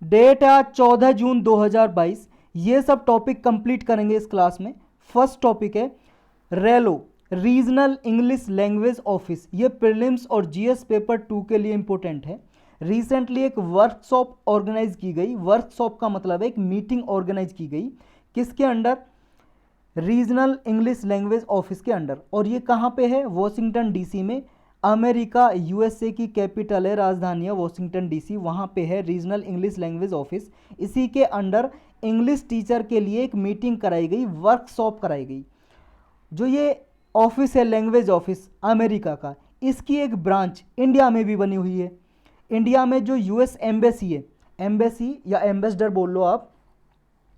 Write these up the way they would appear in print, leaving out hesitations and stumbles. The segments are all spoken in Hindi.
डेट है आज 14 जून 2022। ये सब टॉपिक कंप्लीट करेंगे इस क्लास में। फर्स्ट टॉपिक है रेलो, रीजनल इंग्लिश लैंग्वेज ऑफिस। ये प्रीलिम्स और जीएस पेपर 2 के लिए इंपॉर्टेंट है। रिसेंटली एक वर्कशॉप ऑर्गेनाइज की गई। वर्कशॉप का मतलब है एक मीटिंग ऑर्गेनाइज की गई। किसके under? Regional English language office के अंडर। और ये कहाँ पे है? वॉशिंगटन डीसी में। अमेरिका यूएसए की कैपिटल है, राजधानी है वॉशिंगटन डीसी, वहाँ पे है रीजनल इंग्लिश लैंग्वेज ऑफिस। इसी के अंडर इंग्लिश टीचर के लिए एक मीटिंग कराई गई, वर्कशॉप कराई गई। जो ये ऑफिस है लैंग्वेज ऑफिस अमेरिका का, इसकी एक ब्रांच इंडिया में भी बनी हुई है। इंडिया में जो यूएस एम्बेसी है, एम्बेसी या एम्बेसडर बोल लो आप,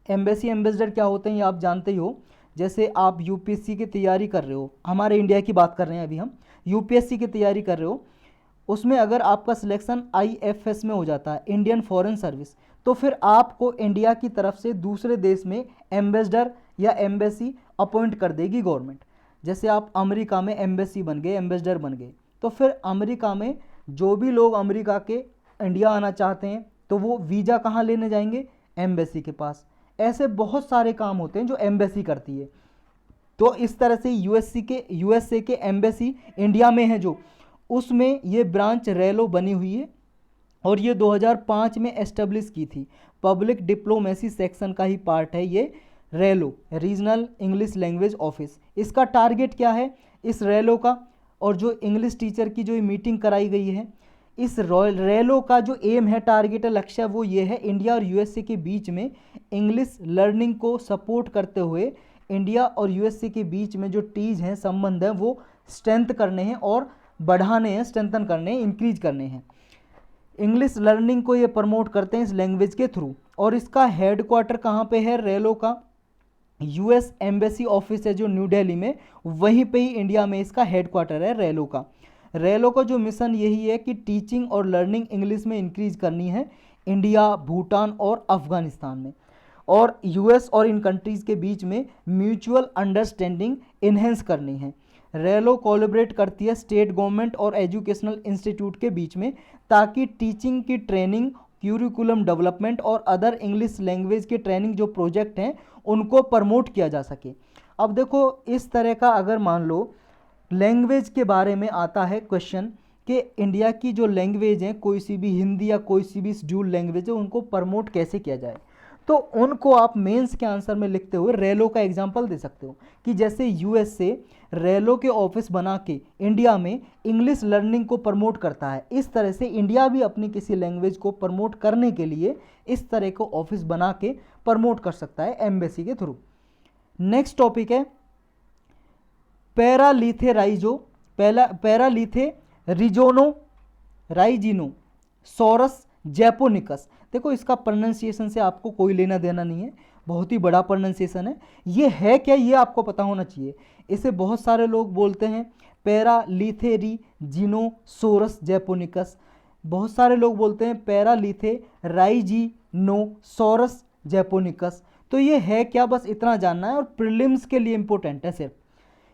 एम्बेसी एम्बेसडर क्या होते हैं ये आप जानते ही हो। जैसे आप यूपीएससी की तैयारी कर रहे हो, हमारे इंडिया की बात कर रहे हैं अभी हम, यूपीएससी की तैयारी कर रहे हो, उसमें अगर आपका सिलेक्शन आईएफएस में हो जाता है, इंडियन फॉरेन सर्विस, तो फिर आपको इंडिया की तरफ से दूसरे देश में एम्बेसडर या एम्बेसी अपॉइंट कर देगी गवर्नमेंट। जैसे आप अमेरिका में एम्बेसी बन गए, एम्बेसडर बन गए, तो फिर अमेरिका में जो भी लोग अमेरिका के इंडिया आना चाहते हैं तो वो वीज़ा कहाँ लेने जाएंगे? एम्बेसी के पास। ऐसे बहुत सारे काम होते हैं जो एम्बेसी करती है। तो इस तरह से यूएसए के एम्बेसी इंडिया में है जो, उसमें ये ब्रांच रेलो बनी हुई है और ये 2005 में एस्टेब्लिश की थी। पब्लिक डिप्लोमेसी सेक्शन का ही पार्ट है ये रेलो, रीजनल इंग्लिश लैंग्वेज ऑफिस। इसका टारगेट क्या है इस रेलो का? और जो इंग्लिश टीचर की जो मीटिंग कराई गई है, इस रेलो का जो एम है, टारगेट है, लक्ष्य वो ये है, इंडिया और यूएसए के बीच में इंग्लिश लर्निंग को सपोर्ट करते हुए इंडिया और यूएसए के बीच में जो टीज हैं, संबंध हैं, वो स्ट्रेंथ करने हैं और बढ़ाने हैं, स्ट्रेंथन करने हैं, इंक्रीज करने हैं। इंग्लिश लर्निंग को ये प्रमोट करते हैं इस लैंग्वेज के थ्रू। और इसका हेडक्वार्टर कहाँ पे है रेलो का? यूएस एम्बेसी ऑफिस है जो न्यू दिल्ली में, वहीं पे ही इंडिया में इसका हेडक्वार्टर है रेलो का। रेलो का जो मिशन यही है कि टीचिंग और लर्निंग इंग्लिश में इंक्रीज करनी है इंडिया, भूटान और अफगानिस्तान में, और यूएस और इन कंट्रीज़ के बीच में म्यूचुअल अंडरस्टैंडिंग इन्हेंस करनी है। रेलो कोलैबोरेट करती है स्टेट गवर्नमेंट और एजुकेशनल इंस्टीट्यूट के बीच में, ताकि टीचिंग की ट्रेनिंग, क्यूरिकुलम डेवलपमेंट और अदर इंग्लिश लैंग्वेज के ट्रेनिंग जो प्रोजेक्ट हैं उनको प्रमोट किया जा सके। अब देखो, इस तरह का अगर मान लो लैंग्वेज के बारे में आता है क्वेश्चन कि इंडिया की जो लैंग्वेज है, कोई सी भी हिंदी या कोई सी भी शेड्यूल लैंग्वेज है, उनको प्रमोट कैसे किया जाए, तो उनको आप मेंस के आंसर में लिखते हुए रेलो का एग्जांपल दे सकते हो कि जैसे यूएस से रेलो के ऑफिस बना के इंडिया में इंग्लिश लर्निंग को प्रमोट करता है, इस तरह से इंडिया भी अपनी किसी लैंग्वेज को प्रमोट करने के लिए इस तरह को ऑफिस बना के प्रमोट कर सकता है एम्बेसी के थ्रू। नेक्स्ट टॉपिक है पैरालिथेराइजिनो राइजिनो सोरस जैपोनिकस। देखो, इसका प्रोनाउंसिएशन से आपको कोई लेना देना नहीं है, बहुत ही बड़ा प्रोनाउंसिएशन है। ये है क्या, ये आपको पता होना चाहिए। इसे बहुत सारे लोग बोलते हैं पैरालिथेरिजिनोसोरस जैपोनिकस, बहुत सारे लोग बोलते हैं पैरालिथेराइजिनोसोरस जैपोनिकस। तो ये है क्या, बस इतना जानना है और प्रीलिम्स के लिए इंपॉर्टेंट है सिर्फ।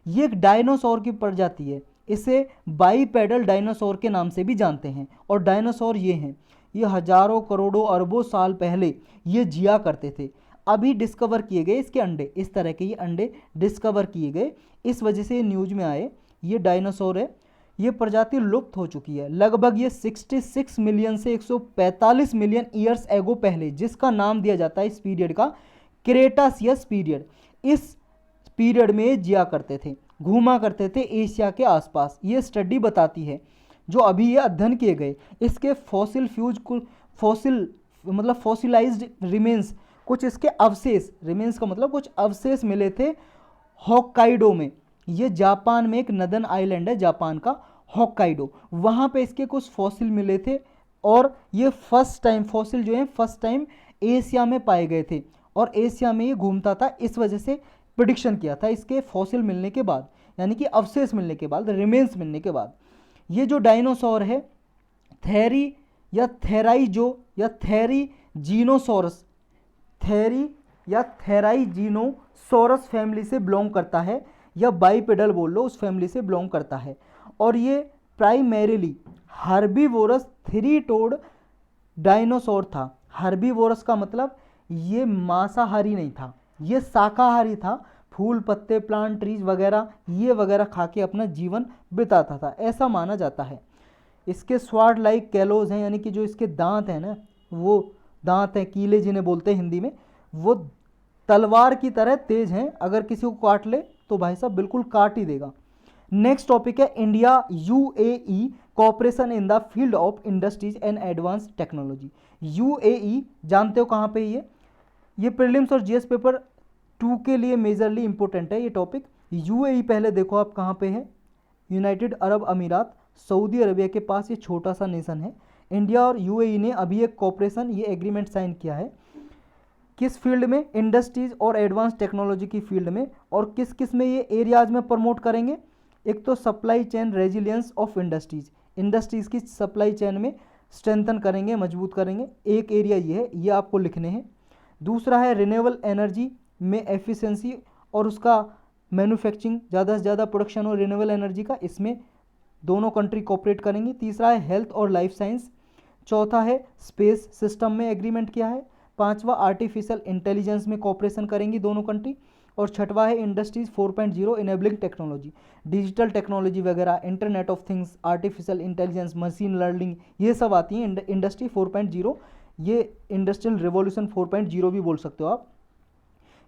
ये एक डायनासोर की प्रजाति है, इसे बाईपेडल डायनासोर के नाम से भी जानते हैं। और डायनासोर ये हैं, ये हजारों करोड़ों अरबों साल पहले ये जिया करते थे। अभी डिस्कवर किए गए इसके अंडे, इस तरह के ये अंडे डिस्कवर किए गए, इस वजह से ये न्यूज में आए। ये डायनासोर है, ये प्रजाति लुप्त हो चुकी है लगभग ये 66 मिलियन से 145 मिलियन ईयर्स एगो पहले, जिसका नाम दिया जाता है इस पीरियड का क्रेटासियस पीरियड। इस पीरियड में जिया करते थे, घूमा करते थे एशिया के आसपास। ये स्टडी बताती है, जो अभी ये अध्ययन किए गए, इसके फॉसिलाइज्ड रिमेन्स, कुछ इसके अवशेष, रिमेन्स का मतलब कुछ अवशेष मिले थे होक्काइडो में। ये जापान में एक नदन आइलैंड है जापान का, होक्काइडो, वहाँ पे इसके कुछ फॉसिल मिले थे। और ये फर्स्ट टाइम फॉसिल जो है फर्स्ट टाइम एशिया में पाए गए थे, और एशिया में ये घूमता था, इस वजह से प्रिडिक्शन किया था इसके फॉसिल मिलने के बाद, यानी कि अवशेष मिलने के बाद, रिमेन्स मिलने के बाद। ये जो डायनासोर है थेरी या थेराइजो या थेरीजीनोसोरस, थेरी या थेराइजीनोसोरस फैमिली से बिलोंग करता है, या बाईपेडल बोल लो, उस फैमिली से बिलोंग करता है। और ये primarily herbivorous three toed dinosaur था। हर्बीवोरस का मतलब ये मांसाहारी नहीं था, ये शाकाहारी था, फूल पत्ते प्लांट ट्रीज वगैरह ये वगैरह खा के अपना जीवन बिताता था, ऐसा माना जाता है। इसके स्वाड लाइक कैलोज हैं, यानी कि जो इसके दांत हैं ना, वो दांत हैं कीले जिन्हें बोलते हैं हिंदी में, वो तलवार की तरह तेज हैं, अगर किसी को काट ले तो भाई साहब बिल्कुल काट ही देगा। नेक्स्ट टॉपिक है India UAE cooperation in the field of industries and advance technology. UAE जानते हो कहाँ पे ये प्रीलिम्स और जीएस पेपर 2 के लिए मेजरली इंपॉर्टेंट है ये टॉपिक। यूएई पहले देखो आप कहाँ पे है, यूनाइटेड अरब अमीरात, सऊदी अरबिया के पास ये छोटा सा नेशन है। इंडिया और यूएई ने अभी एक कॉपरेशन ये एग्रीमेंट साइन किया है, किस फील्ड में, इंडस्ट्रीज और एडवांस टेक्नोलॉजी की फील्ड में। और किस किस में ये एरियाज में प्रमोट करेंगे, एक तो supply chain resilience of industries, industries की सप्लाई चेन में स्ट्रेंथन करेंगे, मजबूत करेंगे, एक एरिया ये है, ये आपको लिखने हैं। दूसरा है रिन्यूएबल एनर्जी में एफिशिएंसी और उसका मैन्युफैक्चरिंग, ज़्यादा से ज़्यादा प्रोडक्शन हो रिन्यूएबल एनर्जी का, इसमें दोनों कंट्री कोऑपरेट करेंगी। तीसरा है हेल्थ और लाइफ साइंस। चौथा है स्पेस सिस्टम में एग्रीमेंट किया है। पांचवा आर्टिफिशियल इंटेलिजेंस में कोऑपरेशन करेंगी दोनों कंट्री। और छठवा है industries 4.0 enabling technology, digital technology वगैरह, internet of things, artificial intelligence, machine learning, ये सब आती हैं इंडस्ट्री 4.0। ये इंडस्ट्रियल रिवॉल्यूशन 4.0 भी बोल सकते हो आप।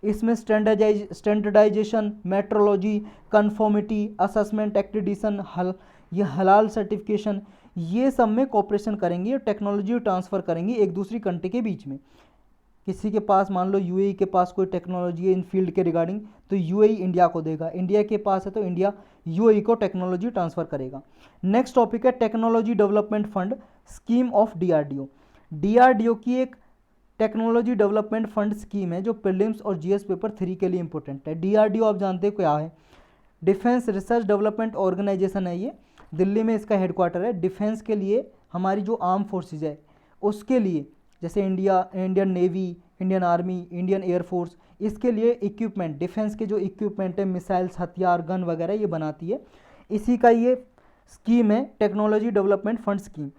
इसमें standardization, metrology, conformity, assessment, accreditation, ये हलाल सर्टिफिकेशन, ये सब में कोऑपरेशन करेंगी और टेक्नोलॉजी ट्रांसफ़र करेंगी एक दूसरी कंट्री के बीच में। किसी के पास मान लो यूएई के पास कोई टेक्नोलॉजी है इन फील्ड के रिगार्डिंग, तो यूएई इंडिया को देगा, इंडिया के पास है तो इंडिया यूएई को टेक्नोलॉजी ट्रांसफ़र करेगा। नेक्स्ट टॉपिक है technology development fund scheme of DRDO. DRDO की एक टेक्नोलॉजी डेवलपमेंट फंड स्कीम है जो प्रीलिम्स और जीएस पेपर 3 के लिए इंपॉर्टेंट है। डीआरडीओ आप जानते हो क्या है, डिफेंस रिसर्च डेवलपमेंट ऑर्गेनाइजेशन है, ये दिल्ली में इसका हेडक्वार्टर है। डिफेंस के लिए हमारी जो आर्म फोर्सेज है उसके लिए, जैसे Indian navy, Indian army, Indian air force, इसके लिए इक्विपमेंट, डिफेंस के जो इक्विपमेंट है, मिसाइल्स, हथियार, गन वगैरह ये बनाती है, इसी का ये स्कीम है टेक्नोलॉजी डेवलपमेंट फंड स्कीम।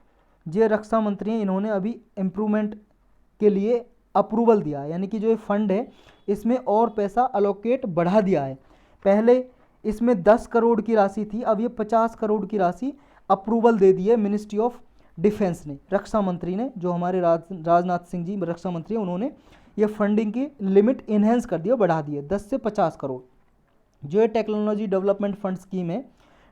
ये रक्षा मंत्री हैं, इन्होंने अभी इम्प्रूवमेंट के लिए अप्रूवल दिया है, यानी कि जो ये फंड है इसमें और पैसा अलोकेट बढ़ा दिया है। पहले इसमें 10 करोड़ की राशि थी, अब ये 50 करोड़ की राशि अप्रूवल दे दी है मिनिस्ट्री ऑफ डिफेंस ने, रक्षा मंत्री ने, जो हमारे राजनाथ सिंह जी रक्षा मंत्री हैं, उन्होंने ये फंडिंग की लिमिट इन्हेंस कर दी, बढ़ा दी है 10 से 50 करोड़। जो ये टेक्नोलॉजी डेवलपमेंट फंड स्कीम है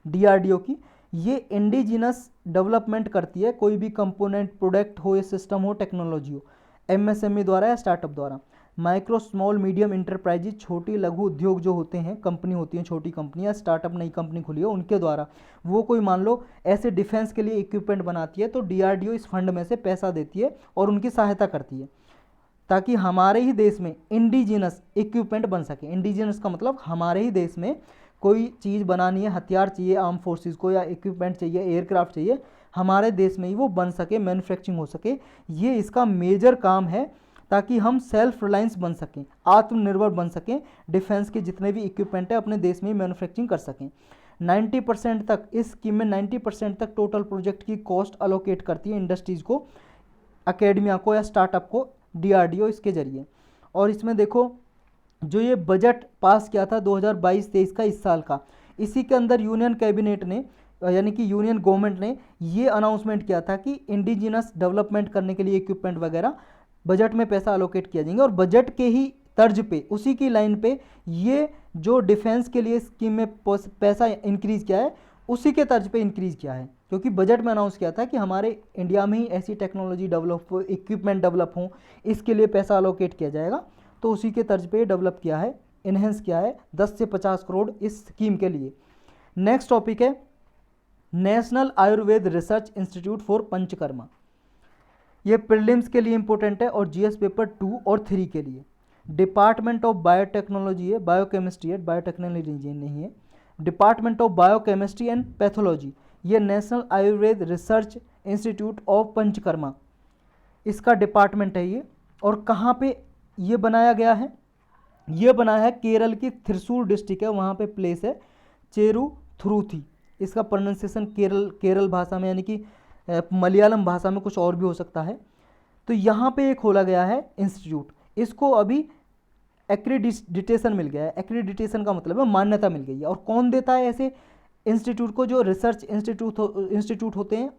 डीआरडीओ की, ये इंडिजिनस डेवलपमेंट करती है, कोई भी कंपोनेंट, प्रोडक्ट हो या सिस्टम हो, टेक्नोलॉजी हो, एमएसएमई द्वारा या स्टार्टअप द्वारा। माइक्रो स्मॉल मीडियम इंटरप्राइजेज, छोटी लघु उद्योग जो होते हैं, कंपनी होती हैं छोटी कंपनियां, स्टार्टअप नई कंपनी खुली है उनके द्वारा, वो कोई मान लो ऐसे डिफेंस के लिए इक्विपमेंट बनाती है तो डीआरडीओ इस फंड में से पैसा देती है और उनकी सहायता करती है, ताकि हमारे ही देश में इंडिजिनस इक्विपमेंट बन सके। इंडिजिनस का मतलब हमारे ही देश में कोई चीज़ बनानी है, हथियार चाहिए आर्म फोर्सेस को, या इक्विपमेंट चाहिए, एयरक्राफ्ट चाहिए, हमारे देश में ही वो बन सके, मैन्युफैक्चरिंग हो सके। ये इसका मेजर काम है, ताकि हम सेल्फ रिलायंस बन सकें, आत्मनिर्भर बन सकें, डिफेंस के जितने भी इक्विपमेंट है अपने देश में ही मैन्युफैक्चरिंग कर सकें। 90% तक इस स्कीम में 90% तक टोटल प्रोजेक्ट की कॉस्ट अलोकेट करती है इंडस्ट्रीज़ को, अकेडमिया को या स्टार्टअप को डीआरडीओ इसके जरिए। और इसमें देखो जो ये बजट पास किया था 2022-23 का, इस साल का, इसी के अंदर यूनियन कैबिनेट ने, यानी कि यूनियन गवर्नमेंट ने ये अनाउंसमेंट किया था कि इंडिजिनस डेवलपमेंट करने के लिए इक्विपमेंट वगैरह बजट में पैसा अलोकेट किया जाएंगे। और बजट के ही तर्ज पे, उसी की लाइन पे ये जो डिफेंस के लिए स्कीम में पैसा इंक्रीज़ किया है, उसी के तर्ज पे इंक्रीज़ किया है, क्योंकि बजट में अनाउंस किया था कि हमारे इंडिया में ही ऐसी टेक्नोलॉजी डेवलप हो, इक्विपमेंट डेवलप हो, इसके लिए पैसा अलोकेट किया जाएगा, तो उसी के तर्ज पे डेवलप किया है, इन्हेंस किया है 10 से 50 करोड़ इस स्कीम के लिए। नेक्स्ट टॉपिक है national Ayurveda research institute for panchakarma. ये प्रीलिम्स के लिए इंपॉर्टेंट है और जीएस पेपर 2 और 3 के लिए। डिपार्टमेंट ऑफ बायोटेक्नोलॉजी है, बायोकेमिस्ट्री है, बायोटेक्नोलॉजी नहीं है। Department of biochemistry and pathology, ये national Ayurveda research institute of Panchakarma, इसका डिपार्टमेंट है ये। और कहाँ पे ये बनाया गया है, ये बनाया है केरल की थ्रिसूर डिस्ट्रिक्ट है, वहाँ पे प्लेस है चेरुथुरुथी, इसका प्रोनाउंसिएशन केरल भाषा में, यानी कि मलयालम भाषा में कुछ और भी हो सकता है। तो यहाँ पे एक खोला गया है इंस्टीट्यूट, इसको अभी एक्रीडिटेशन मिल गया है। एक्रीडिटेशन का मतलब है मान्यता मिल गई है। और कौन देता है ऐसे इंस्टीट्यूट को? जो रिसर्च इंस्टीट्यूट होते हैं,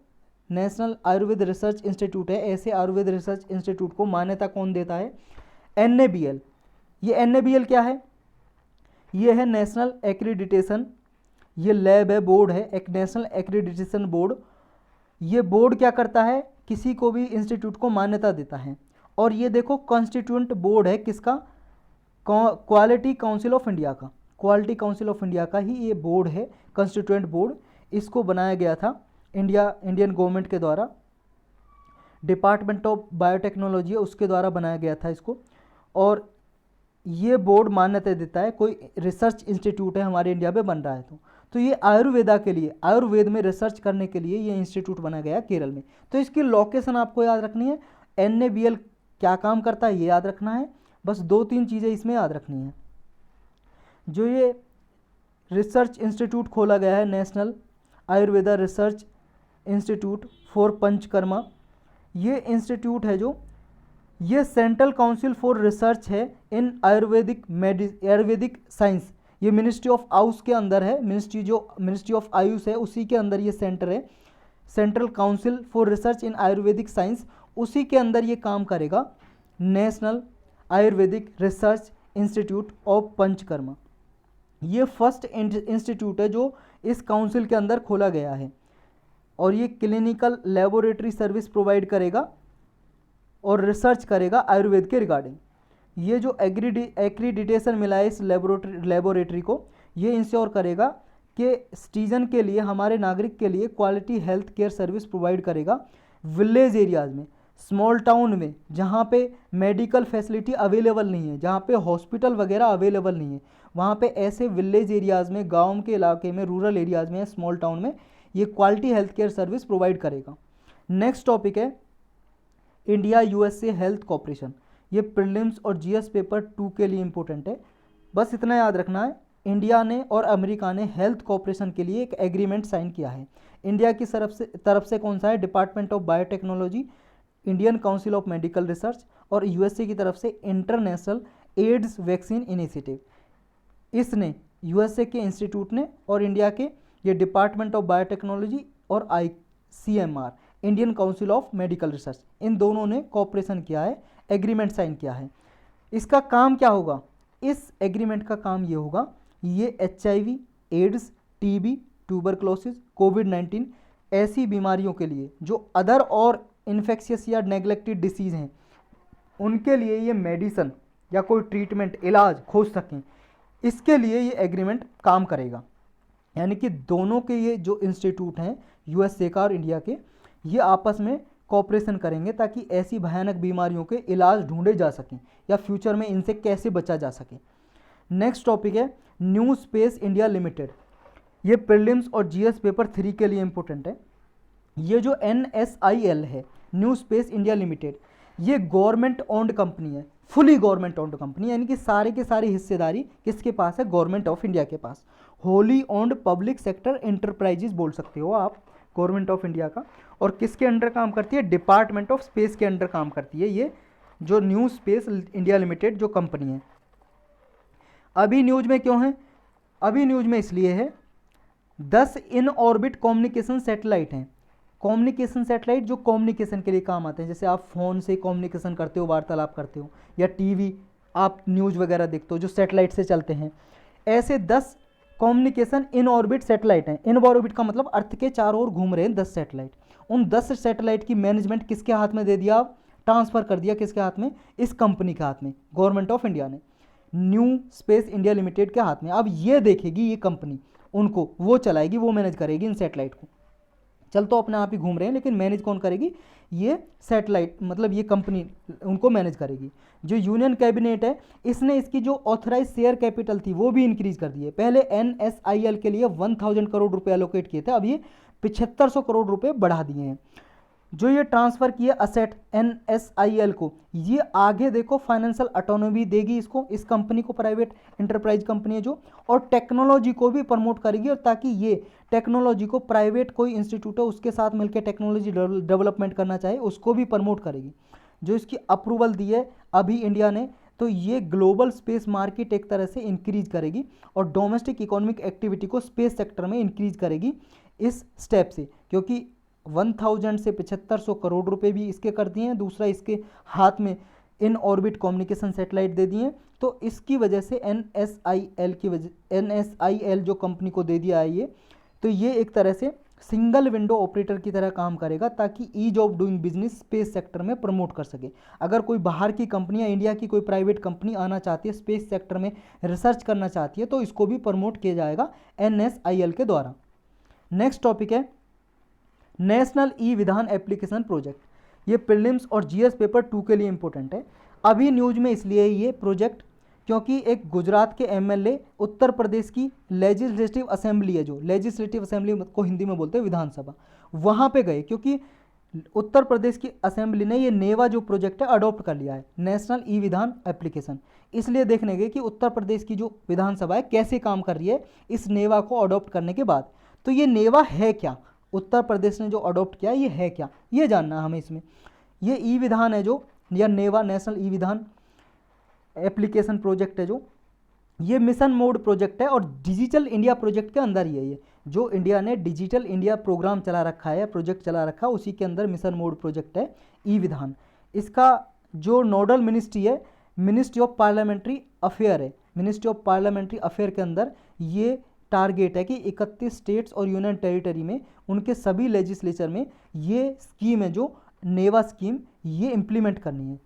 नेशनल आयुर्वेद रिसर्च इंस्टीट्यूट है, ऐसे आयुर्वेद रिसर्च इंस्टीट्यूट को मान्यता कौन देता है? NABL। ये NABL क्या है? ये है नेशनल एक्रीडिटेशन, ये लैब है, बोर्ड है, एक नेशनल एक्रीडिटेशन बोर्ड। ये बोर्ड क्या करता है? किसी को भी इंस्टीट्यूट को मान्यता देता है। और ये देखो कॉन्स्टिट्यूएंट बोर्ड है किसका? क्वालिटी काउंसिल ऑफ इंडिया का। क्वालिटी काउंसिल ऑफ इंडिया का ही ये बोर्ड है, कॉन्स्टिट्यूएंट बोर्ड। इसको बनाया गया था इंडियन गवर्नमेंट के द्वारा, डिपार्टमेंट ऑफ बायोटेक्नोलॉजी है उसके द्वारा बनाया गया था इसको। और ये बोर्ड मान्यता देता है कोई रिसर्च इंस्टीट्यूट है हमारे इंडिया में बन रहा है तो ये आयुर्वेदा के लिए, आयुर्वेद में रिसर्च करने के लिए ये इंस्टीट्यूट बना गया केरल में। तो इसकी लोकेशन आपको याद रखनी है। NABL क्या काम करता है ये याद रखना है। बस 2-3 चीज़ें इसमें याद रखनी है। जो ये रिसर्च इंस्टीट्यूट खोला गया है, national Ayurveda research institute for panchakarma, ये इंस्टीट्यूट है जो ये सेंट्रल काउंसिल फॉर रिसर्च है इन आयुर्वेदिक साइंस। ये मिनिस्ट्री ऑफ आयुष के अंदर है, मिनिस्ट्री ऑफ आयुष है उसी के अंदर ये सेंटर है, central council for research in Ayurvedic science, उसी के अंदर ये काम करेगा। National Ayurvedic research institute of panchakarma, ये फर्स्ट इंस्टीट्यूट है जो इस काउंसिल के अंदर खोला गया है। और ये क्लिनिकल लेबोरेटरी सर्विस प्रोवाइड करेगा और रिसर्च करेगा आयुर्वेद के रिगार्डिंग। ये जो एक्रीडिटेशन मिला है इस लेबोरेटरी को, ये इंश्योर करेगा कि सिटीजन के लिए, हमारे नागरिक के लिए quality health care service provide करेगा। विलेज एरियाज़ में, स्मॉल टाउन में, जहाँ पे मेडिकल फैसिलिटी अवेलेबल नहीं है, जहाँ पे हॉस्पिटल वगैरह अवेलेबल नहीं है, वहाँ पे ऐसे विलेज एरियाज़ में, गाँव के इलाके में, रूरल एरियाज़ में, स्मॉल टाउन में ये quality health care service provide करेगा। नेक्स्ट टॉपिक है इंडिया USA हेल्थ कॉपरेशन। ये प्रीलिम्स और GS पेपर 2 के लिए इंपॉर्टेंट है। बस इतना याद रखना है, इंडिया ने और अमेरिका ने हेल्थ कॉपरेशन के लिए एक एग्रीमेंट साइन किया है। इंडिया की तरफ से कौन सा है? Department of biotechnology, Indian council of medical research, और USA की तरफ से इंटरनेशनल एड्स वैक्सीन इनिशिएटिव। इसने USA के इंस्टीट्यूट ने और इंडिया के ये डिपार्टमेंट ऑफ बायोटेक्नोलॉजी और ICMR, Indian council of medical research, इन दोनों ने कॉपरेशन किया है, एग्रीमेंट साइन किया है। इसका काम क्या होगा? इस एग्रीमेंट का काम ये होगा, ये HIV, ads, TB, tuberculosis, COVID-19 ऐसी बीमारियों के लिए जो अदर और इन्फेक्शियस या नेग्लेक्टेड डिसीज़ हैं, उनके लिए ये मेडिसन या कोई ट्रीटमेंट, इलाज खोज सकें, इसके लिए ये एग्रीमेंट काम करेगा। यानी कि दोनों के ये जो इंस्टीट्यूट हैं USA का और इंडिया के, ये आपस में कोऑपरेशन करेंगे ताकि ऐसी भयानक बीमारियों के इलाज ढूंढे जा सकें या फ्यूचर में इनसे कैसे बचा जा सके। नेक्स्ट टॉपिक है न्यू स्पेस इंडिया लिमिटेड। ये प्रीलिम्स और GS पेपर 3 के लिए इंपॉर्टेंट है। ये जो NSIL है, न्यू स्पेस इंडिया लिमिटेड, ये गवर्नमेंट ओन्ड कंपनी है, फुली गवर्नमेंट ओन्ड कंपनी, यानी कि सारे के सारी हिस्सेदारी किसके पास है? गवर्नमेंट ऑफ इंडिया के पास। Wholly owned public sector enterprises बोल सकते हो आप, गवर्नमेंट ऑफ इंडिया का। और किसके अंडर काम करती है? डिपार्टमेंट ऑफ स्पेस के अंडर काम करती है ये जो न्यू स्पेस इंडिया लिमिटेड जो कंपनी है। अभी न्यूज में क्यों है? अभी न्यूज में इसलिए है 10 इन ऑर्बिट कम्युनिकेशन सैटेलाइट हैं। कम्युनिकेशन सैटेलाइट जो कम्युनिकेशन के लिए काम आते हैं, जैसे आप फ़ोन से कम्युनिकेशन करते हो, वार्तालाप करते हो, या TV आप न्यूज़ वगैरह देखते हो जो सैटेलाइट से चलते हैं, ऐसे 10 कम्युनिकेशन इन ऑर्बिट सैटेलाइट हैं। इन ऑर्बिट का मतलब अर्थ के चारों ओर घूम रहे हैं 10 सैटेलाइट। उन 10 सैटेलाइट की मैनेजमेंट किसके हाथ में दे दिया? ट्रांसफ़र कर दिया किसके हाथ में? इस कंपनी के हाथ में, गवर्नमेंट ऑफ इंडिया ने, न्यू स्पेस इंडिया लिमिटेड के हाथ में। अब ये देखेगी ये कंपनी, उनको वो चलाएगी, वो मैनेज करेगी इन सैटेलाइट को। चल तो अपने आप ही घूम रहे हैं, लेकिन मैनेज कौन करेगी? ये सैटेलाइट, मतलब ये कंपनी उनको मैनेज करेगी। जो यूनियन कैबिनेट है, इसने इसकी जो ऑथराइज शेयर कैपिटल थी वो भी इंक्रीज कर दी है। पहले NSIL के लिए 1000 करोड़ रुपए एलोकेट किए थे, अब ये 7500 करोड़ रुपए बढ़ा दिए हैं। जो ये ट्रांसफ़र किए असेट NSIL को, ये आगे देखो फाइनेंशियल ऑटोनॉमी देगी इसको, इस कंपनी को, प्राइवेट एंटरप्राइज कंपनी है जो, और टेक्नोलॉजी को भी प्रमोट करेगी, और ताकि ये टेक्नोलॉजी को प्राइवेट कोई इंस्टीट्यूट है उसके साथ मिलकर टेक्नोलॉजी डेवलपमेंट करना चाहे उसको भी प्रमोट करेगी। जो इसकी अप्रूवल दी है अभी इंडिया ने, तो ये ग्लोबल स्पेस मार्केट एक तरह से इंक्रीज करेगी और डोमेस्टिक इकोनॉमिक एक्टिविटी को स्पेस सेक्टर में इंक्रीज करेगी इस स्टेप से, क्योंकि 1000 से 7500 करोड़ रुपए भी इसके कर दिए हैं, दूसरा इसके हाथ में इन ऑर्बिट कम्युनिकेशन सैटेलाइट दे दिए हैं, तो इसकी वजह से NSIL जो कंपनी को दे दिया है ये, तो ये एक तरह से सिंगल विंडो ऑपरेटर की तरह काम करेगा ताकि ease of doing business space sector में प्रमोट कर सके। अगर कोई बाहर की कंपनी या इंडिया की कोई प्राइवेट कंपनी आना चाहती है, स्पेस सेक्टर में रिसर्च करना चाहती है, तो इसको भी प्रमोट किया जाएगा NSIL के द्वारा। नेक्स्ट टॉपिक है नेशनल ई विधान एप्लीकेशन प्रोजेक्ट। ये प्रीलिम्स और जीएस पेपर 2 के लिए इंपॉर्टेंट है। अभी न्यूज में इसलिए ये प्रोजेक्ट क्योंकि एक गुजरात के एमएलए उत्तर प्रदेश की लेजिस्लेटिव असेंबली है, जो लेजिस्लेटिव असेंबली को हिंदी में बोलते हैं विधानसभा, वहाँ पे गए क्योंकि उत्तर प्रदेश की असेंबली ने ये नेवा जो प्रोजेक्ट है अडॉप्ट कर लिया है, नेशनल ई विधान एप्लीकेशन। इसलिए देखने गए कि उत्तर प्रदेश की जो विधानसभा है कैसे काम कर रही है इस नेवा को अडॉप्ट करने के बाद। तो ये नेवा है क्या, उत्तर प्रदेश ने जो अडॉप्ट किया ये है क्या, ये जानना है हमें इसमें। ये ई विधान है जो, या नेवा नेशनल ई विधान एप्लीकेशन प्रोजेक्ट है जो, ये मिशन मोड प्रोजेक्ट है और डिजिटल इंडिया प्रोजेक्ट के अंदर ही है। ये जो इंडिया ने डिजिटल इंडिया प्रोग्राम चला रखा है, प्रोजेक्ट चला रखा है, उसी के अंदर मिशन मोड प्रोजेक्ट है ई विधान। इसका जो नोडल मिनिस्ट्री है मिनिस्ट्री ऑफ पार्लियामेंट्री अफेयर है। मिनिस्ट्री ऑफ पार्लियामेंट्री अफेयर के अंदर ये टारगेट है कि 31 स्टेट्स और यूनियन टेरिटरी में उनके सभी लेजिस्लेचर में ये स्कीम है जो नेवा स्कीम, ये इम्प्लीमेंट करनी है।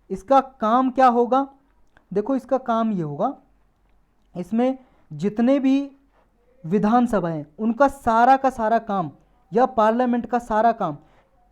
इसका काम क्या होगा, देखो इसका काम ये होगा, इसमें जितने भी विधानसभा हैं उनका सारा का सारा काम या पार्लियामेंट का सारा काम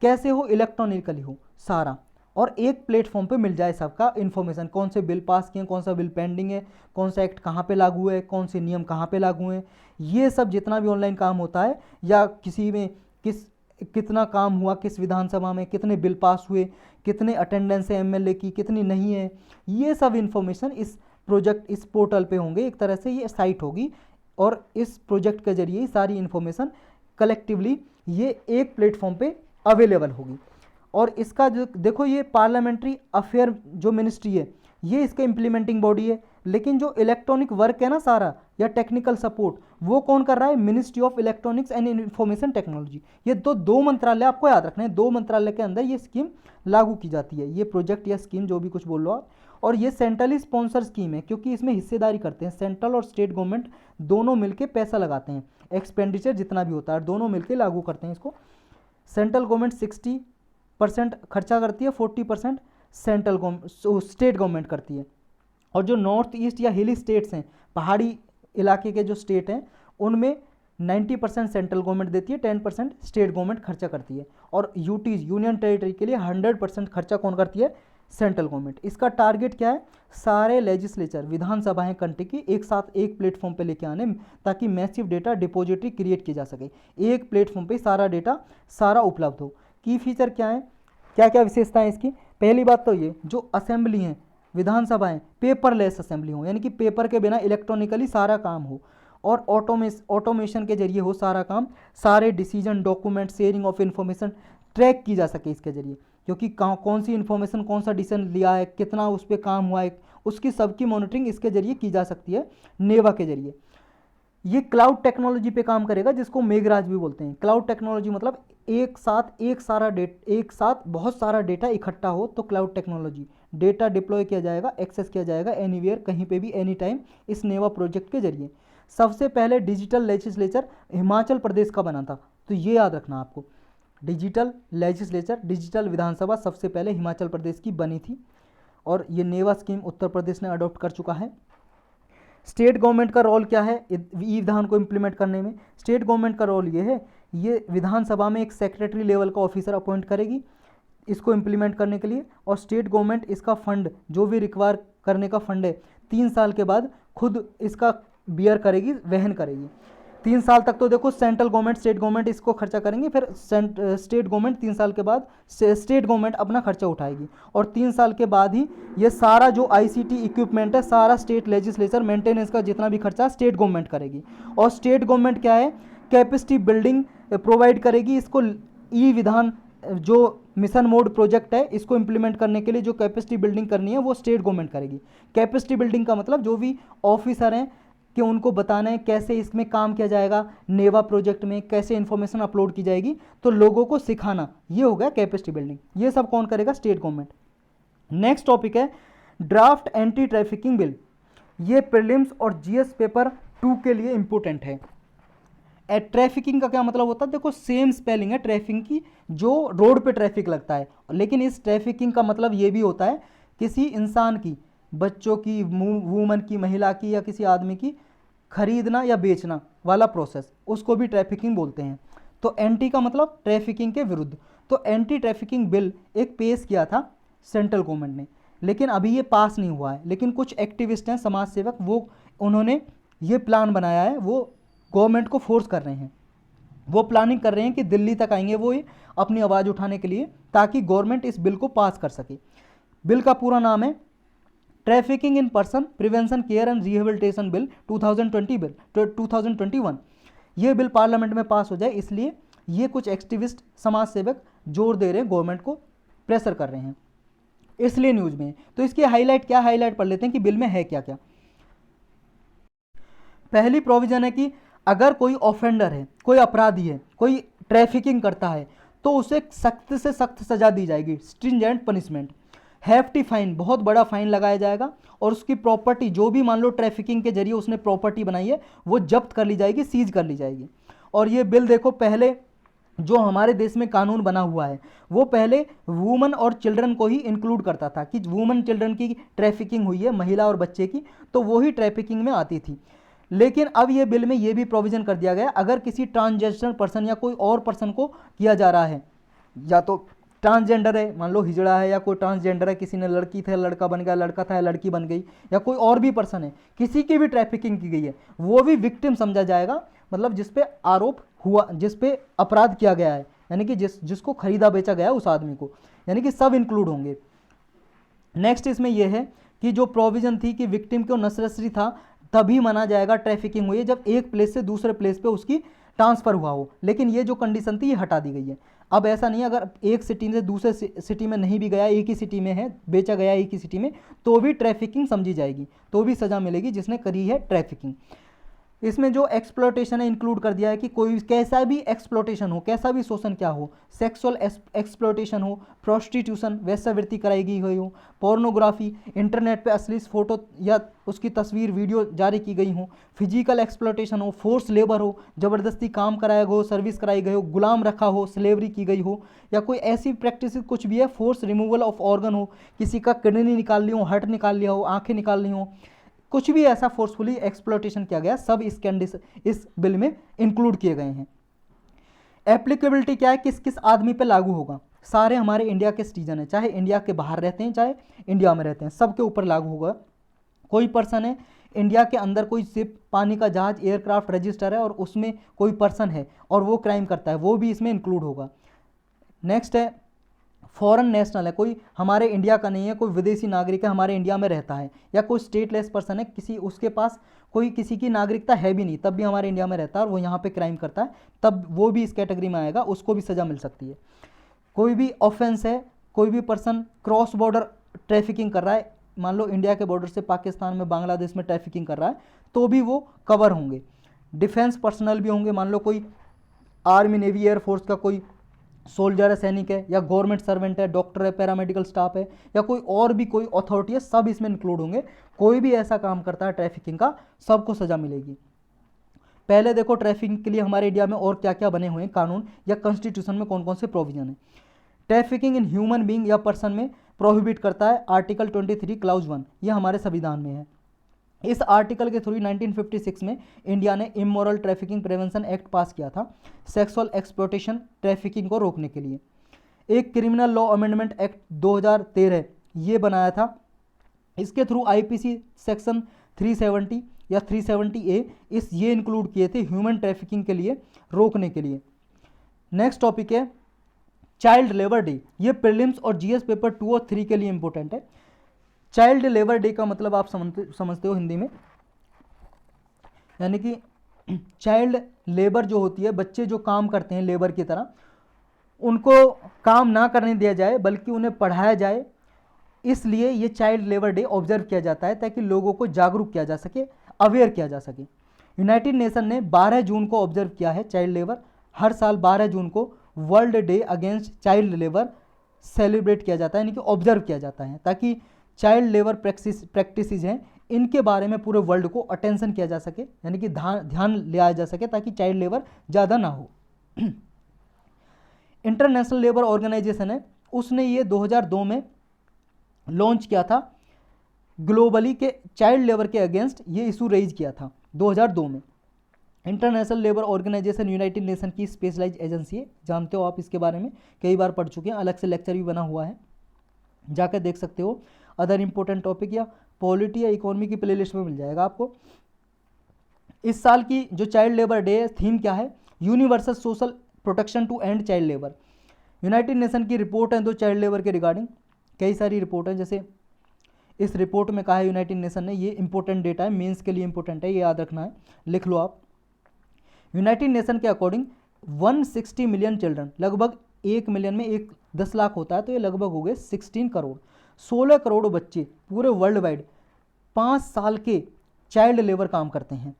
कैसे हो, इलेक्ट्रॉनिकली हो सारा, और एक प्लेटफॉर्म पे मिल जाए सबका इन्फॉर्मेशन, कौन से बिल पास किए, कौन सा बिल पेंडिंग है, कौन सा एक्ट कहाँ पे लागू है, कौन से नियम कहाँ पे लागू हैं, ये सब जितना भी ऑनलाइन काम होता है या किसी में कितना काम हुआ, किस विधानसभा में कितने बिल पास हुए, कितने अटेंडेंस है एमएलए की, कितनी नहीं है, ये सब इन्फॉर्मेशन इस प्रोजेक्ट इस पोर्टल पे होंगे। एक तरह से ये साइट होगी और इस प्रोजेक्ट के जरिए सारी इन्फॉर्मेशन कलेक्टिवली ये एक प्लेटफॉर्म पे अवेलेबल होगी। और इसका जो देखो ये पार्लियामेंट्री अफेयर जो मिनिस्ट्री है ये इसका इम्प्लीमेंटिंग बॉडी है, लेकिन जो इलेक्ट्रॉनिक वर्क है ना सारा या टेक्निकल सपोर्ट वो कौन कर रहा है, ministry of electronics and information technology. ये दो मंत्रालय आपको याद रखना है, 2 मंत्रालय के अंदर ये स्कीम लागू की जाती है, ये प्रोजेक्ट या स्कीम जो भी कुछ बोल लो आप। और ये सेंट्रली स्पॉन्सर स्कीम है क्योंकि इसमें हिस्सेदारी करते हैं सेंट्रल और स्टेट गवर्नमेंट, दोनों मिलकर पैसा लगाते हैं, एक्सपेंडिचर जितना भी होता है दोनों मिलकर लागू करते हैं इसको। सेंट्रल गवर्नमेंट 60% खर्चा करती है, 40% सेंट्रल स्टेट गवर्नमेंट करती है। और जो नॉर्थ ईस्ट या हिली स्टेट्स हैं, पहाड़ी इलाके के जो स्टेट हैं, उनमें 90% सेंट्रल गवर्नमेंट देती है, 10% स्टेट गवर्नमेंट खर्चा करती है। और यूटीज यूनियन टेरिटरी के लिए 100% खर्चा कौन करती है, सेंट्रल गवर्नमेंट। इसका टारगेट क्या है, सारे लेजिस्लेचर विधानसभाएं कंट्री की एक साथ एक प्लेटफॉर्म पे लेके आने, ताकि मैसिव डेटा डिपोजिटरी क्रिएट की जा सके, एक प्लेटफॉर्म पे सारा डेटा सारा उपलब्ध हो। की फीचर क्या है, क्या क्या विशेषता है इसकी। पहली बात तो ये जो असेंबली हैं विधानसभाएं पेपरलेस असेंबली हो, यानी कि पेपर के बिना इलेक्ट्रॉनिकली सारा काम हो और ऑटोमेशन के जरिए हो सारा काम, सारे decision document sharing of information track की जा सके इसके जरिए, क्योंकि कौन सी इन्फॉर्मेशन कौन सा डिसीजन लिया है, कितना उस पर काम हुआ है, उसकी सबकी मॉनिटरिंग इसके जरिए की जा सकती है नेवा के जरिए। ये क्लाउड टेक्नोलॉजी पे काम करेगा जिसको मेघराज भी बोलते हैं। क्लाउड टेक्नोलॉजी मतलब एक साथ बहुत सारा डेटा इकट्ठा हो तो क्लाउड टेक्नोलॉजी, डेटा डिप्लॉय किया जाएगा, एक्सेस किया जाएगा एनीवेयर कहीं पे भी एनी टाइम इस नेवा प्रोजेक्ट के जरिए। सबसे पहले डिजिटल लेजिस्लेचर हिमाचल प्रदेश का बना था, तो ये याद रखना आपको, डिजिटल लेजिस्लेचर डिजिटल विधानसभा सबसे पहले हिमाचल प्रदेश की बनी थी और ये नेवा स्कीम उत्तर प्रदेश ने अडॉप्ट कर चुका है। स्टेट गवर्नमेंट का रोल क्या है ई विधान को इम्प्लीमेंट करने में, स्टेट गवर्नमेंट का रोल ये है, ये विधानसभा में एक सेक्रेटरी लेवल का ऑफिसर अपॉइंट करेगी इसको इम्प्लीमेंट करने के लिए, और स्टेट गवर्नमेंट इसका फंड जो भी रिक्वायर करने का फंड है 3 साल के बाद खुद इसका बियर करेगी, वहन करेगी। 3 साल तक तो देखो सेंट्रल गवर्नमेंट स्टेट गवर्नमेंट इसको खर्चा करेंगे, फिर स्टेट गवर्नमेंट 3 साल के बाद स्टेट गवर्नमेंट अपना खर्चा उठाएगी, और 3 साल के बाद ही ये सारा जो आईसीटी इक्विपमेंट है सारा स्टेट लेजिस्लेचर मेंटेनेंस का जितना भी खर्चा स्टेट गवर्नमेंट करेगी। और स्टेट गवर्नमेंट क्या है, कैपेसिटी बिल्डिंग प्रोवाइड करेगी इसको ई विधान जो मिशन मोड प्रोजेक्ट है, इसको इंप्लीमेंट करने के लिए जो कैपेसिटी बिल्डिंग करनी है वो स्टेट गवर्नमेंट करेगी। कैपेसिटी बिल्डिंग का मतलब जो भी ऑफिसर हैं कि उनको बताना है कैसे इसमें काम किया जाएगा, नेवा प्रोजेक्ट में कैसे इंफॉर्मेशन अपलोड की जाएगी, तो लोगों को सिखाना, ये हो गया कैपेसिटी बिल्डिंग। ये सब कौन करेगा? State government. नेक्स्ट टॉपिक है ड्राफ्ट एंटी ट्रैफिकिंग बिल। ये प्रीलिम्स और जीएस पेपर 2 के लिए इंपॉर्टेंट है। ट्रैफिकिंग का क्या मतलब होता है? देखो सेम स्पेलिंग है ट्रैफिकिंग की, जो रोड पे ट्रैफिक लगता है, लेकिन इस ट्रैफिकिंग का मतलब ये भी होता है किसी इंसान की, बच्चों की, वूमन की, महिला की या किसी आदमी की खरीदना या बेचना वाला प्रोसेस, उसको भी ट्रैफिकिंग बोलते हैं। तो एंटी का मतलब ट्रैफिकिंग के विरुद्ध। तो एंटी ट्रैफिकिंग बिल एक पेश किया था सेंट्रल गवर्नमेंट ने, लेकिन अभी ये पास नहीं हुआ है। लेकिन कुछ एक्टिविस्ट हैं, समाज सेवक, वो उन्होंने ये प्लान बनाया है, वो गवर्नमेंट को फोर्स कर रहे हैं, वो प्लानिंग कर रहे हैं कि दिल्ली तक आएंगे वो ये अपनी आवाज़ उठाने के लिए, ताकि गवर्नमेंट इस बिल को पास कर सके। बिल का पूरा नाम है trafficking in person prevention care and rehabilitation bill 2021। ये बिल पार्लियामेंट में पास हो जाए, इसलिए ये कुछ एक्टिविस्ट समाज सेवक जोर दे रहे हैं, गवर्नमेंट को प्रेशर कर रहे हैं, इसलिए न्यूज़ में। तो इसकी हाईलाइट क्या, हाईलाइट पढ़ लेते हैं कि बिल में है क्या क्या। पहली प्रोविजन है कि अगर कोई ऑफेंडर है, कोई अपराधी है, कोई ट्रैफिकिंग करता है, तो उसे सख्त से सख्त सजा दी जाएगी, स्ट्रिंजेंट पनिशमेंट। हैफ्टी फाइन, बहुत बड़ा फाइन लगाया जाएगा, और उसकी प्रॉपर्टी जो भी मान लो ट्रैफिकिंग के जरिए उसने प्रॉपर्टी बनाई है वो जब्त कर ली जाएगी, सीज कर ली जाएगी। और ये बिल देखो, पहले जो हमारे देश में कानून बना हुआ है वो पहले वुमन और चिल्ड्रन को ही इंक्लूड करता था, कि वुमन चिल्ड्रन की ट्रैफिकिंग हुई है, महिला और बच्चे की, तो वो ही ट्रैफिकिंग में आती थी। लेकिन अब ये बिल में ये भी प्रोविजन कर दिया गया, अगर किसी ट्रांसजेंडर पर्सन या कोई और पर्सन को किया जा रहा है, या तो ट्रांसजेंडर है, मान लो हिजड़ा है, या कोई ट्रांसजेंडर है, किसी ने लड़की थे लड़का बन गया, लड़का था लड़की बन गई, या कोई और भी पर्सन है, किसी की भी ट्रैफिकिंग की गई है, वो भी विक्टिम समझा जाएगा, मतलब जिस पे आरोप हुआ, जिस पे अपराध किया गया है, यानी कि जिसको खरीदा बेचा गया उस आदमी को, यानी कि सब इंक्लूड होंगे। नेक्स्ट इसमें यह है कि जो प्रोविजन थी कि विक्टिम को नेसेसरी था तभी माना जाएगा ट्रैफिकिंग हुई है जब एक प्लेस से दूसरे प्लेस पे उसकी ट्रांसफ़र हुआ हो, लेकिन ये जो कंडीशन थी ये हटा दी गई है। अब ऐसा नहीं है, अगर एक सिटी से दूसरे सिटी में नहीं भी गया, एक ही सिटी में है, बेचा गया एक ही सिटी में, तो भी ट्रैफिकिंग समझी जाएगी, तो भी सज़ा मिलेगी जिसने करी है ट्रैफिकिंग। इसमें जो एक्सप्लॉयटेशन है इंक्लूड कर दिया है कि कोई कैसा भी एक्सप्लॉयटेशन हो, कैसा भी शोषण क्या हो, सेक्सुअल एक्सप्लॉयटेशन हो, प्रोस्टिट्यूशन वेश्यावृत्ति कराई गई हुई हो, पोर्नोग्राफी, इंटरनेट पे अश्लील फोटो या उसकी तस्वीर वीडियो जारी की गई हो, फिजिकल एक्सप्लॉयटेशन हो, फोर्स लेबर हो, ज़बरदस्ती काम कराया गया हो, सर्विस कराई गई हो, गुलाम रखा हो, स्लेवरी की गई हो, या कोई ऐसी प्रैक्टिस कुछ भी है, फोर्स रिमूवल ऑफ ऑर्गन हो, किसी का किडनी निकाल ली हो, हार्ट निकाल लिया हो, आँखें निकाल ली हो, कुछ भी ऐसा फोर्सफुली एक्सप्लॉयटेशन किया गया, सब इस बिल में इंक्लूड किए गए हैं। एप्लीकेबिलिटी क्या है, किस किस आदमी पे लागू होगा? सारे हमारे इंडिया के सिटीजन हैं, चाहे इंडिया के बाहर रहते हैं चाहे इंडिया में रहते हैं, सबके ऊपर लागू होगा। कोई पर्सन है इंडिया के अंदर, कोई शिप, पानी का जहाज, एयरक्राफ्ट रजिस्टर है और उसमें कोई पर्सन है और वो क्राइम करता है, वो भी इसमें इंक्लूड होगा। नेक्स्ट है फॉरेन नेशनल है, कोई हमारे इंडिया का नहीं है, कोई विदेशी नागरिक है, हमारे इंडिया में रहता है, या कोई स्टेटलेस पर्सन है, किसी उसके पास कोई किसी की नागरिकता है भी नहीं, तब भी हमारे इंडिया में रहता है और वो यहाँ पे क्राइम करता है, तब वो भी इस कैटेगरी में आएगा, उसको भी सज़ा मिल सकती है। कोई भी ऑफेंस है, कोई भी पर्सन क्रॉस बॉर्डर ट्रैफिकिंग कर रहा है, मान लो इंडिया के बॉर्डर से पाकिस्तान में, बांग्लादेश में ट्रैफिकिंग कर रहा है, तो भी वो कवर होंगे। डिफेंस पर्सनल भी होंगे, मान लो कोई आर्मी, नेवी, एयरफोर्स का कोई सोल्जर है, सैनिक है, या गवर्नमेंट सर्वेंट है, डॉक्टर है, पैरामेडिकल स्टाफ है, या कोई और भी कोई अथॉरिटी है, सब इसमें इंक्लूड होंगे। कोई भी ऐसा काम करता है ट्रैफिकिंग का, सबको सज़ा मिलेगी। पहले देखो ट्रैफिकिंग के लिए हमारे इंडिया में और क्या क्या बने हुए हैं कानून, या कॉन्स्टिट्यूशन में कौन कौन से प्रोविजन है। ट्रैफिकिंग इन ह्यूमन बींग या पर्सन में प्रोहिबिट करता है आर्टिकल 23 क्लाउज 1, यह हमारे संविधान में है। इस आर्टिकल के थ्रू 1956 में इंडिया ने इमोरल ट्रैफिकिंग प्रिवेंशन एक्ट पास किया था, सेक्सुअल एक्सप्लॉयटेशन ट्रैफिकिंग को रोकने के लिए। एक क्रिमिनल लॉ अमेंडमेंट एक्ट 2013 ये बनाया था, इसके थ्रू आईपीसी सेक्शन 370 या 370A ये इंक्लूड किए थे ह्यूमन ट्रैफिकिंग के लिए, रोकने के लिए। नेक्स्ट टॉपिक है चाइल्ड लेबर डे, ये प्रीलिम्स और जीएस पेपर 2 और 3 के लिए इंपॉर्टेंट है। चाइल्ड लेबर डे का मतलब आप समझते हो हिंदी में, यानी कि चाइल्ड लेबर जो होती है, बच्चे जो काम करते हैं लेबर की तरह, उनको काम ना करने दिया जाए बल्कि उन्हें पढ़ाया जाए, इसलिए ये चाइल्ड लेबर डे ऑब्जर्व किया जाता है ताकि लोगों को जागरूक किया जा सके, अवेयर किया जा सके। यूनाइटेड नेशन ने 12 जून को ऑब्जर्व किया है चाइल्ड लेबर। हर साल 12 जून को world day against child labour celebrate किया जाता है, यानी कि ऑब्जर्व किया जाता है, ताकि चाइल्ड लेबर प्रैक्टिसेस हैं इनके बारे में पूरे वर्ल्ड को अटेंशन किया जा सके, यानी कि ध्यान लिया जा सके ताकि चाइल्ड लेबर ज़्यादा ना हो। इंटरनेशनल लेबर ऑर्गेनाइजेशन है, उसने ये 2002 में लॉन्च किया था, ग्लोबली के चाइल्ड लेबर के अगेंस्ट ये इशू रेज किया था 2002 में। International labour organization united nation की स्पेशलाइज एजेंसी है, जानते हो आप इसके बारे में, कई बार पढ़ चुके हैं, अलग से लेक्चर भी बना हुआ है, जाकर देख सकते हो। अदर इंपॉर्टेंट टॉपिक या पॉलिटी या इकोनॉमी की प्लेलिस्ट में मिल जाएगा आपको। इस साल की जो चाइल्ड लेबर डे थीम क्या है? Universal social protection to end child labour. United nation की रिपोर्ट है दो चाइल्ड लेबर के रिगार्डिंग, कई सारी रिपोर्ट हैं, जैसे इस रिपोर्ट में कहा है यूनाइटेड नेशन ने, ये इंपॉर्टेंट डेटा है, मेंस के लिए इंपॉर्टेंट है, ये याद रखना है, लिख लो आप। यूनाइटेड नेशन के अकॉर्डिंग 160 मिलियन चिल्ड्रन, लगभग 1 मिलियन में 10 लाख होता है, तो ये लगभग हो गए 16 करोड़, 16 करोड़ बच्चे पूरे वर्ल्ड वाइड 5 साल के चाइल्ड लेबर काम करते हैं।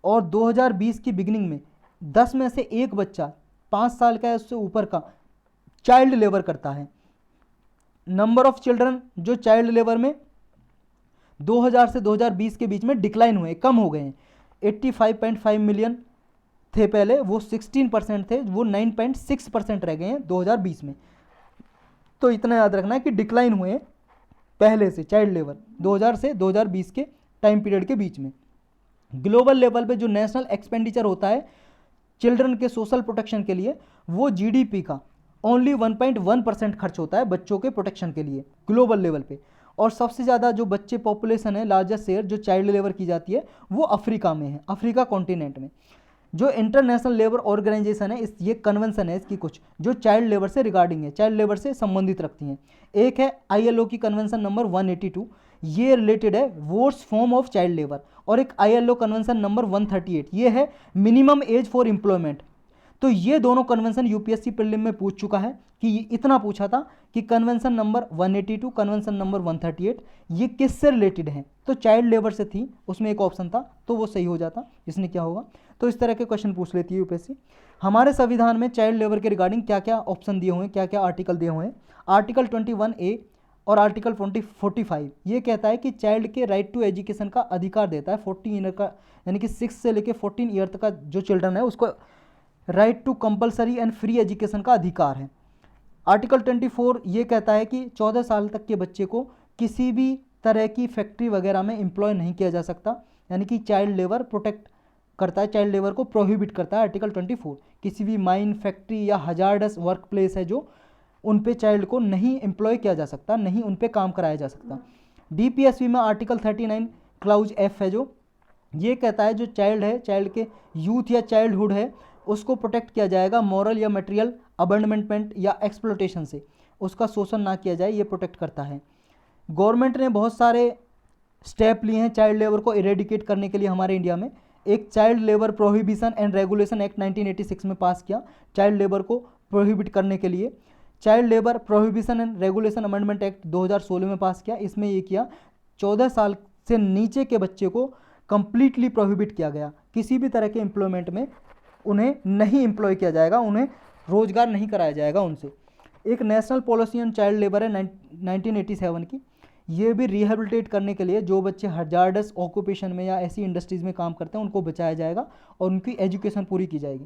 और 2020 की बिगिनिंग में 10 में से एक बच्चा 5 साल का है उससे ऊपर का चाइल्ड लेबर करता है। नंबर ऑफ चिल्ड्रन जो चाइल्ड लेबर में 2000 से 2020 के बीच में डिक्लाइन हुए, कम हो गए हैं। 85.5 मिलियन थे पहले, वो 16% थे, वो 9.6% रह गए हैं 2020 में। तो इतना याद रखना है कि डिक्लाइन हुए पहले से चाइल्ड लेबर 2000 से 2020 के टाइम पीरियड के बीच में। ग्लोबल लेवल पे जो नेशनल एक्सपेंडिचर होता है चिल्ड्रन के सोशल प्रोटेक्शन के लिए, वो जीडीपी का ओनली 1.1% खर्च होता है बच्चों के प्रोटेक्शन के लिए ग्लोबल लेवल पे। और सबसे ज़्यादा जो बच्चे पॉपुलेशन है, लार्जेस्ट शेयर जो चाइल्ड लेबर की जाती है, वो अफ्रीका में है, अफ्रीका कॉन्टिनेंट में। जो इंटरनेशनल लेबर ऑर्गेनाइजेशन है, ये कन्वेंशन है इसकी कुछ जो चाइल्ड लेबर से रिगार्डिंग है, चाइल्ड लेबर से संबंधित रखती हैं। एक है आईएलओ की कन्वेंशन नंबर 182, ये रिलेटेड है worst form of child labour. और एक आईएलओ कन्वेंशन नंबर 138, ये है मिनिमम एज फॉर एम्प्लॉयमेंट। तो ये दोनों कन्वेंशन यूपीएससी प्रीलिम में पूछ चुका है कि इतना पूछा था कि कन्वेंशन नंबर 182, कन्वेंशन नंबर 138 ये किससे रिलेटेड हैं? तो चाइल्ड लेबर से थी, उसमें एक ऑप्शन था, तो वो सही हो जाता, इसने क्या होगा। तो इस तरह के क्वेश्चन पूछ लेती है यूपीएससी। हमारे संविधान में चाइल्ड लेबर के रिगार्डिंग क्या क्या ऑप्शन दिए हुए हैं, क्या क्या आर्टिकल दिए हुए हैं? आर्टिकल 21A और आर्टिकल 45 ये कहता है कि चाइल्ड के राइट टू एजुकेशन का अधिकार देता है। 14 ईयर का, यानी कि 6 से लेकर 14 ईयर तक का जो चिल्ड्रन है उसको right to compulsory and free education का अधिकार है। आर्टिकल 24 ये कहता है कि 14 साल तक के बच्चे को किसी भी तरह की फैक्ट्री वगैरह में एम्प्लॉय नहीं किया जा सकता, यानी कि चाइल्ड लेबर प्रोटेक्ट करता है, चाइल्ड लेबर को प्रोहिबिट करता है आर्टिकल 24। किसी भी माइन, फैक्ट्री या हजार्डस वर्क प्लेस है जो, उन पे चाइल्ड को नहीं एम्प्लॉय किया जा सकता, नहीं उन पे काम कराया जा सकता। डीपीएसवी में आर्टिकल 39 क्लाउज एफ है जो ये कहता है जो चाइल्ड है, चाइल्ड के यूथ या चाइल्डहुड है, उसको प्रोटेक्ट किया जाएगा मॉरल या मटेरियल अबंडमेंटमेंट या एक्सप्लोटेशन से, उसका शोषण ना किया जाए, ये प्रोटेक्ट करता है। गवर्नमेंट ने बहुत सारे स्टेप लिए हैं चाइल्ड लेबर को इरेडिकेट करने के लिए हमारे इंडिया में। एक child labour prohibition and regulation act 1986 में पास किया चाइल्ड लेबर को प्रोहिबिट करने के लिए। Child labour prohibition and regulation amendment act 2016 में पास किया। इसमें ये किया 14 साल से नीचे के बच्चे को कंप्लीटली प्रोहिबिट किया गया, किसी भी तरह के एम्प्लॉयमेंट में उन्हें नहीं एम्प्लॉय किया जाएगा, उन्हें रोजगार नहीं कराया जाएगा उनसे। एक national policy on child labour है 1987 की, ये भी रिहेबिलिटेट करने के लिए जो बच्चे हजार्डस ऑक्यूपेशन में या ऐसी इंडस्ट्रीज़ में काम करते हैं उनको बचाया जाएगा और उनकी एजुकेशन पूरी की जाएगी।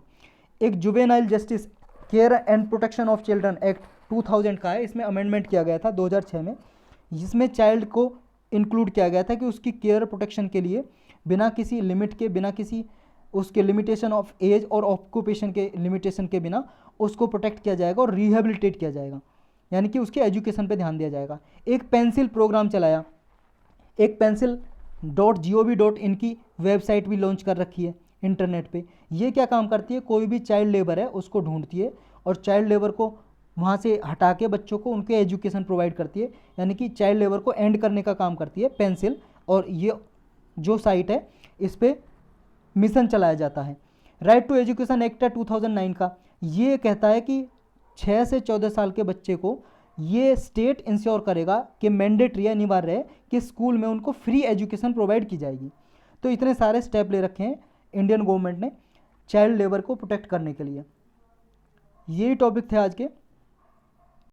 एक juvenile justice care and protection of children act 2000 का है, इसमें अमेंडमेंट किया गया था 2006 में, जिसमें चाइल्ड को इंक्लूड किया गया था कि उसकी केयर प्रोटेक्शन के लिए बिना किसी लिमिट के, बिना किसी उसके लिमिटेशन ऑफ एज और ऑक्यूपेशन के लिमिटेशन के बिना उसको प्रोटेक्ट किया जाएगा और रिहेबिलिटेट किया जाएगा, यानी कि उसके एजुकेशन पे ध्यान दिया जाएगा। एक पेंसिल प्रोग्राम चलाया, एक pencil.gov.in की वेबसाइट भी लॉन्च कर रखी है इंटरनेट पे। ये क्या काम करती है? कोई भी चाइल्ड लेबर है उसको ढूंढती है और चाइल्ड लेबर को वहाँ से हटा के बच्चों को उनके एजुकेशन प्रोवाइड करती है, यानी कि चाइल्ड लेबर को एंड करने का काम करती है पेंसिल। और ये जो साइट है इस पर मिशन चलाया जाता है। राइट टू एजुकेशन एक्ट है 2009 का, ये कहता है कि 6 से 14 साल के बच्चे को ये स्टेट इंश्योर करेगा कि मैंडेटरी है, अनिवार्य है कि स्कूल में उनको फ्री एजुकेशन प्रोवाइड की जाएगी। तो इतने सारे स्टेप ले रखे हैं इंडियन गवर्नमेंट ने चाइल्ड लेबर को प्रोटेक्ट करने के लिए। यही टॉपिक थे आज के।